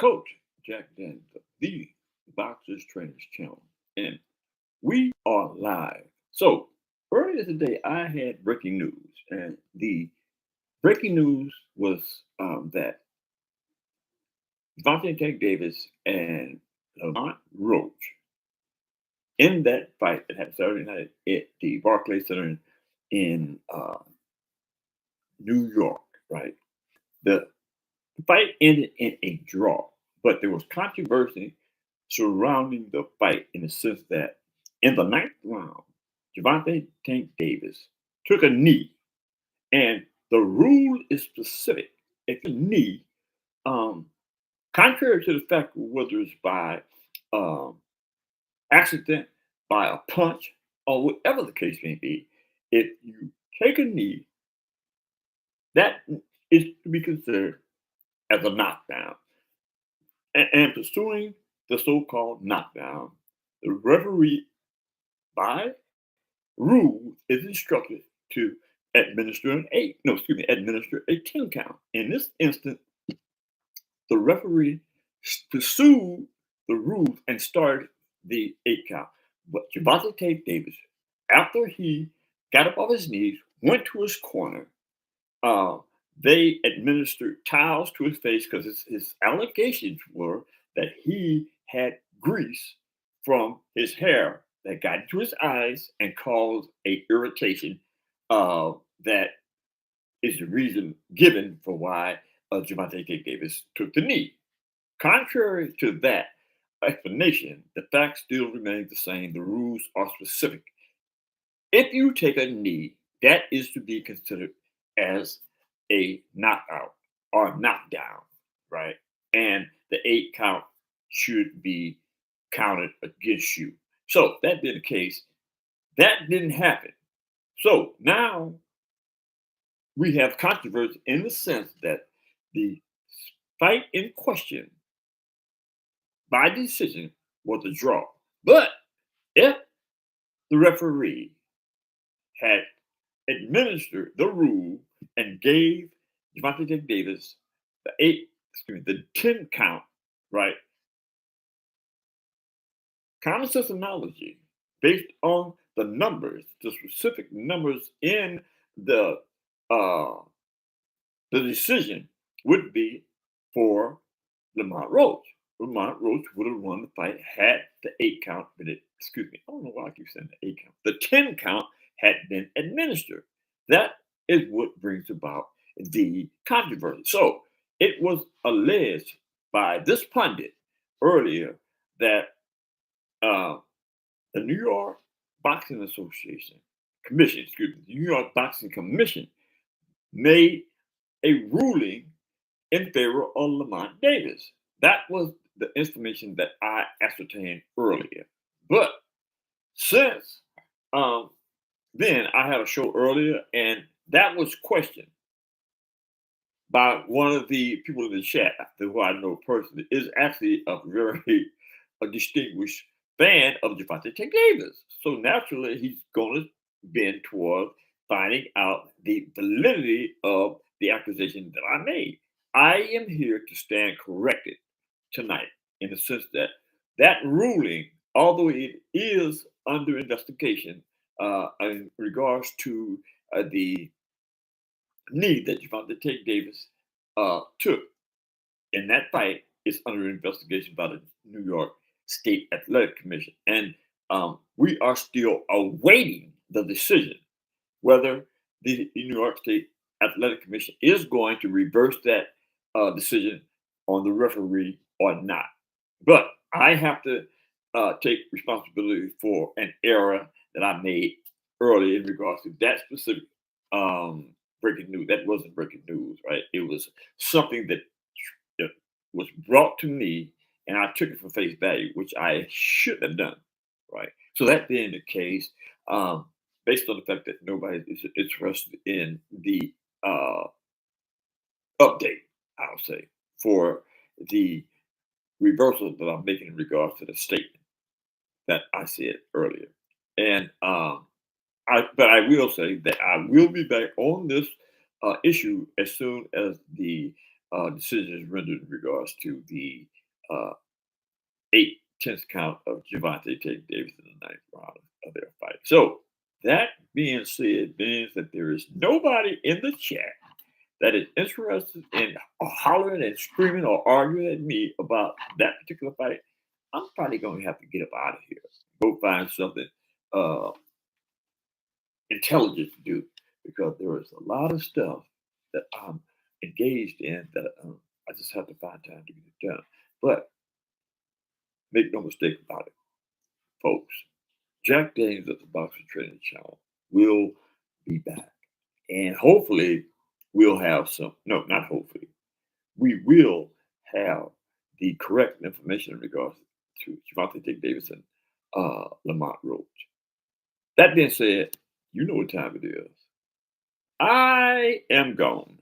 Coach Jack Daniels, the Boxers Trainers Channel, and we are live. So earlier today, I had breaking news, and the breaking news was that Gervonta Davis and Lamont Roach in that fight that happened Saturday night at the Barclays Center in New York, right? The fight ended in a draw, but there was controversy surrounding the fight in the sense that in the ninth round, Gervonta Tank Davis took a knee, and the rule is specific. If you knee, um, contrary to the fact whether it's by um, accident, by a punch, or whatever the case may be, if you take a knee, that is to be considered as a knockdown. And pursuing the so-called knockdown, the referee, by rule, is instructed to administer a 10 count. In this instance, the referee pursued the rules and started the 8 count. But Gervonta Davis, after he got up off his knees, went to his corner, uh, they administered towels to his face because his allegations were that he had grease from his hair that got into his eyes and caused a irritation. That is the reason given for why Gervonta Davis took the knee. Contrary to that explanation, the fact still remains the same. The rules are specific. If you take a knee, that is to be considered as a knockout or knockdown, right? And the 8 count should be counted against you. So that being the case, that didn't happen. So now we have controversy in the sense that the fight in question by decision was a draw. But if the referee had administered the rule and gave Gervonta Davis the 10 count, right? Common sense analogy based on the numbers, the specific numbers in the uh the decision would be for Lamont Roach. Lamont Roach would have won the fight had the 8 count been, excuse me, I don't know why I keep saying the 8 count. The 10 count had been administered. That is what brings about the controversy. So it was alleged by this pundit earlier that uh, the New York Boxing Association Commission, excuse me, the New York Boxing Commission made a ruling in favor of Lamont Davis. That was the information that I ascertained earlier. But since then, I had a show earlier, and that was questioned by one of the people in the chat, who I know personally, is actually a very a distinguished fan of Gervonta Davis. So naturally, he's going to bend toward finding out the validity of the accusation that I made. I am here to stand corrected tonight in the sense that that ruling, although it is under investigation in regards to the knee that Gervonta Davis took in that fight, is under investigation by the New York State Athletic Commission. And we are still awaiting the decision whether the New York State Athletic Commission is going to reverse that decision on the referee or not. But I have to take responsibility for an error that I made earlier in regards to that specific breaking news. That wasn't breaking news, right? It was something that was brought to me, and I took it for face value, which I shouldn't have done, right? So that being the case, based on the fact that nobody is interested in the uh, update, I'll say, for the reversal that I'm making in regards to the statement that I said earlier. And but I will say that I will be back on this issue as soon as the decisions rendered in regards to the uh, 8/10 count of Gervonta Davis in the ninth round of their fight. So that being said, means that there is nobody in the chat that is interested in hollering and screaming or arguing at me about that particular fight. I'm probably going to have to get up out of here, go find something uh, intelligent to do, because there is a lot of stuff that I'm engaged in that I just have to find time to get it done. But make no mistake about it, folks. Jack Daniels at the Boxing Training Channel will be back. And hopefully, we'll have some, no, not hopefully, we will have the correct information in regards to Gervonta Davis and Lamont Roach. That being said, you know what time it is. I am gone.